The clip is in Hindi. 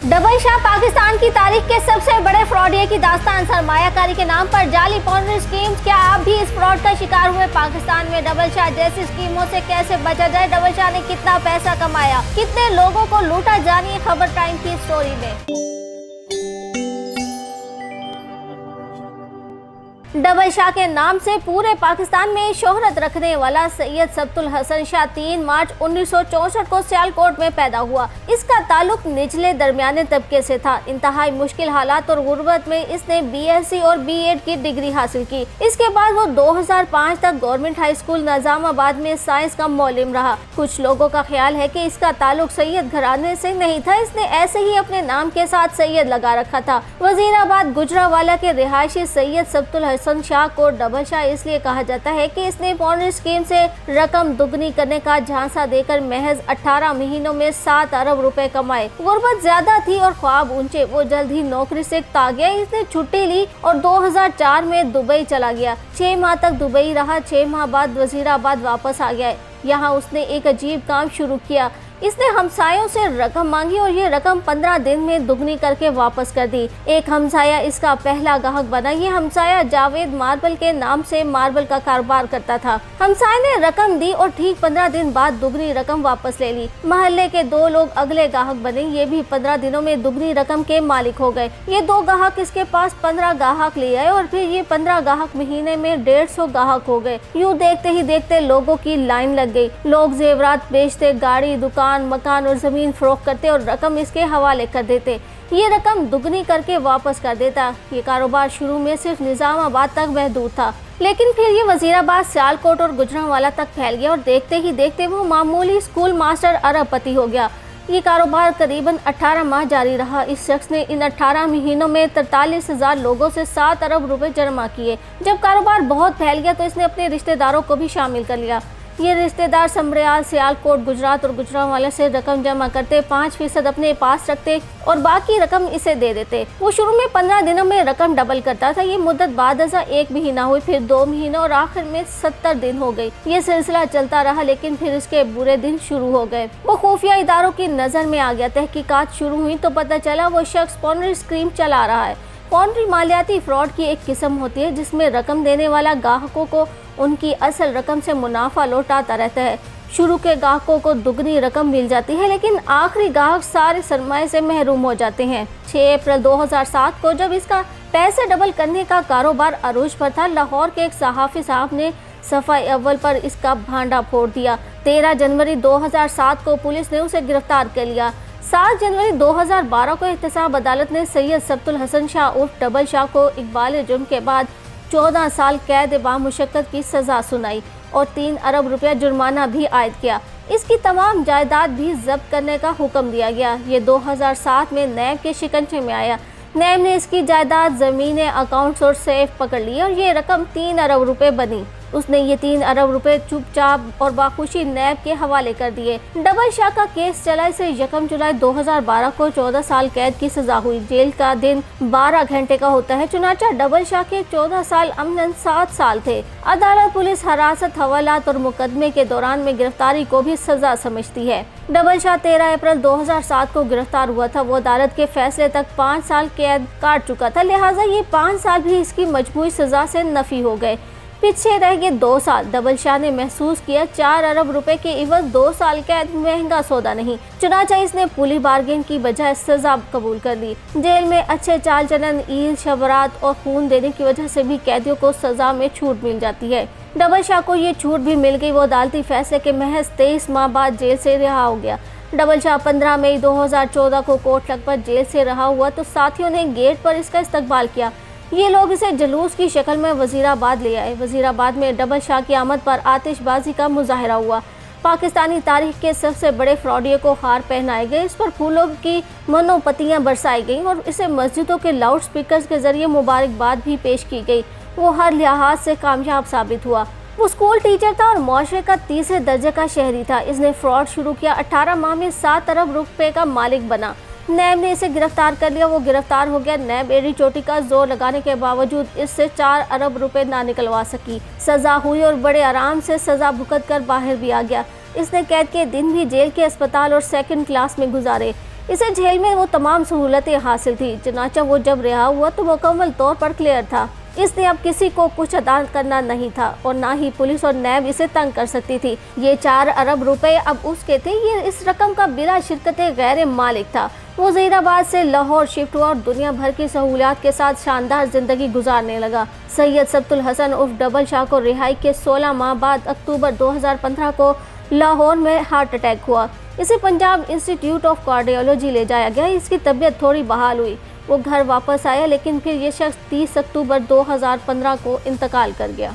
डबल शाह पाकिस्तान की तारीख के सबसे बड़े फ्रॉडिये की दास्तान। सरमायाकारी के नाम पर जाली पॉन्ड्री स्कीम। क्या आप भी इस फ्रॉड का शिकार हुए? पाकिस्तान में डबल शाह जैसी स्कीमों से कैसे बचा जाए? डबल शाह ने कितना पैसा कमाया, कितने लोगों को लूटा? जानिए खबर टाइम की स्टोरी में। डबल शाह के नाम से पूरे पाकिस्तान में शोहरत रखने वाला सैयद सबतुल हसन शाह 3 मार्च 1964 को सियालकोट में पैदा हुआ। इसका ताल्लुक निचले दरमियाने तबके से था। इंतहाई मुश्किल हालात और गुर्बत में इसने BSc और B.Ed की डिग्री हासिल की। इसके बाद वो 2005 तक गवर्नमेंट हाई स्कूल निजामाबाद में साइंस का मौलिम रहा। कुछ लोगों का ख्याल है कि इसका ताल्लुक सैयद घराने से नहीं था, इसने ऐसे ही अपने नाम के साथ सैयद लगा रखा था। वजीराबाद गुजरावाला के रिहायशी सैयद सबतुल हसन शाह को डबल शाह इसलिए कहा जाता है कि इसने पॉन्ड्री स्कीम से रकम दुगनी करने का झांसा देकर महज 18 महीनों में 7 अरब रुपए कमाए। गुर्बत ज्यादा थी और ख्वाब ऊंचे। वो जल्द ही नौकरी से आ गया। इसने छुट्टी ली और 2004 में दुबई चला गया। 6 माह तक दुबई रहा। 6 माह बाद वजीराबाद वापस आ गया। यहाँ उसने एक अजीब काम शुरू किया। इसने हमसायों से रकम मांगी और ये रकम 15 दिन में दुगनी करके वापस कर दी। एक हमसाया इसका पहला ग्राहक बना। ये हमसाया जावेद मार्बल के नाम से मार्बल का कारोबार करता था। हमसाये ने रकम दी और ठीक 15 दिन बाद दुगनी रकम वापस ले ली। मोहल्ले के 2 लोग अगले ग्राहक बने। ये भी 15 दिनों में दुगनी रकम के मालिक हो गए। ये 2 ग्राहक इसके पास 15 ग्राहक ले आए और फिर ये 15 ग्राहक महीने में 150 ग्राहक हो गए। यूँ देखते ही देखते लोगों की लाइन लग गई। लोग जेवरात बेचते, गाड़ी, दुकान, मकान और जमीन फरोख्त करते और रकम इसके हवाले कर देते। ये रकम दुगनी करके वापस कर देता। ये कारोबार शुरू में सिर्फ निजामाबाद तक महदूद था, लेकिन फिर ये वजीराबाद, सियालकोट और गुजरांवाला तक फैल गया और देखते ही देखते वो मामूली स्कूल मास्टर अरबपति हो गया। ये कारोबार करीबन 18 माह जारी रहा। इस शख्स ने इन 18 महीनों में 43,000 लोगों से 7 अरब रुपए जमा किए। जब कारोबार बहुत फैल गया तो इसने अपने रिश्तेदारों को भी शामिल कर लिया। ये रिश्तेदार समरियाल, सियालकोट, गुजरात और गुजरांवाला से रकम जमा करते, 5% अपने पास रखते और बाकी रकम इसे दे देते। वो शुरू में 15 दिनों में रकम डबल करता था। ये मुद्दत बाद 1 महीना हुई, फिर 2 महीनों और आखिर में 70 दिन हो गई। ये सिलसिला चलता रहा, लेकिन फिर इसके बुरे दिन शुरू हो गए। वो खुफिया इदारों की नजर में आ गया। तहकीकात शुरू हुई तो पता चला वो शख्स पॉन्ड्री स्कीम चला रहा है। पॉन्ड्री मालियाती फ्रॉड की एक किस्म होती है जिसमें रकम देने वाला ग्राहकों को उनकी असल रकम से मुनाफा लौटाता रहता है। शुरू के ग्राहकों को दुगनी रकम मिल जाती है, लेकिन आखिरी ग्राहक सारे सरमाए से महरूम हो जाते हैं। 6 अप्रैल 2007 को जब इसका पैसे डबल करने का कारोबार अरूज पर था, लाहौर के एक सहाफ़ी साहब ने सफ़ाई अव्वल पर इसका भांडा फोड़ दिया। 13 जनवरी 2007 को पुलिस ने उसे गिरफ्तार कर लिया। 7 जनवरी 2012 को एहतसाब अदालत ने सैयद सबतुल हसन शाह उर्फ डबल शाह को इकबाल जुर्म के बाद 14 साल कैद बामुशक्कत की सज़ा सुनाई और 3 अरब रुपया जुर्माना भी आयद किया। इसकी तमाम जायदाद भी जब्त करने का हुक्म दिया गया। ये 2007 में नैब के शिकंजे में आया। नैब ने इसकी जायदाद, ज़मीनें, अकाउंट्स और सेफ पकड़ लिए और ये रकम 3 अरब रुपए बनी। उसने ये 3 अरब रुपए चुपचाप और बाखुशी नैब के हवाले कर दिए। डबल शाह का केस चला। इसे 1 जुलाई 2012 को 14 साल कैद की सजा हुई। जेल का दिन 12 घंटे का होता है। चुनाचा डबल शाह के 14 साल अमलन 7 साल थे। अदालत पुलिस हिरासत, हवालात और मुकदमे के दौरान में गिरफ्तारी को भी सजा समझती है। डबल शाह 13 अप्रैल 2007 को गिरफ्तार हुआ था। वो अदालत के फैसले तक 5 साल कैद काट चुका था, लिहाजा ये 5 साल भी इसकी मजबूरी सजा से नफी हो गए। पीछे रह गए 2 साल। डबल शाह ने महसूस किया 4 अरब रुपए के इवज 2 साल कैद महंगा सौदा नहीं। चुनाचा इसने पुली बार्गेन की बजाय सजा कबूल कर ली। जेल में अच्छे चाल चलन, ईद, शबरात और खून देने की वजह से भी कैदियों को सजा में छूट मिल जाती है। डबल शाह को ये छूट भी मिल गई। वो अदालती फैसले के महज 23 माह बाद जेल से रिहा हो गया। डबल शाह 15 मई 2014 को कोट लखपत जेल से रहा हुआ तो साथियों ने गेट पर इसका इस्तकबाल किया। ये लोग इसे जुलूस की शक्ल में वजीराबाद ले आए। वजीराबाद में डबल शाह की आमद पर आतिशबाजी का मुजाहरा हुआ। पाकिस्तानी तारीख के सबसे बड़े फ्रॉडिये को हार पहनाए गए। इस पर फूलों की मनोपतियाँ बरसाई गईं और इसे मस्जिदों के लाउड स्पीकर के जरिए मुबारकबाद भी पेश की गई। वो हर लिहाज से कामयाब साबित हुआ। वो स्कूल टीचर था और मुआशरे का 3रे दर्जे का शहरी था। इसने फ्रॉड शुरू किया। 18 माह में 7 अरब रुपए का मालिक बना। नैब ने इसे गिरफ्तार कर लिया। वो गिरफ्तार हो गया। नैब एड़ी चोटी का जोर लगाने के बावजूद इससे 4 अरब रुपए ना निकलवा सकी। सजा हुई और बड़े आराम से सजा भुगत कर बाहर भी आ गया। इसने कैद के दिन भी जेल के अस्पताल और 2nd क्लास में गुजारे। इसे जेल में वो तमाम सहूलतें हासिल थी, चुनांचे वो जब रिहा हुआ तो मुकम्मल तौर पर क्लियर था। इसने अब किसी को कुछ अदा करना नहीं था और ना ही पुलिस और नैब इसे तंग कर सकती थी। ये 4 अरब रुपए अब उसके थे। ये इस रकम का बिला शिरकत गैर मालिक था। वो वज़ीराबाद से लाहौर शिफ्ट हुआ और दुनिया भर की सहूलियात के साथ शानदार जिंदगी गुजारने लगा। सैयद सबतुल हसन उर्फ डबल शाह को रिहाई के 16 माह बाद अक्टूबर 2015 को लाहौर में हार्ट अटैक हुआ। इसे पंजाब इंस्टीट्यूट ऑफ कार्डियोलॉजी ले जाया गया। इसकी तबीयत थोड़ी बहाल हुई, वो घर वापस आया, लेकिन फिर ये शख्स 30 अक्टूबर 2015 को इंतकाल कर गया।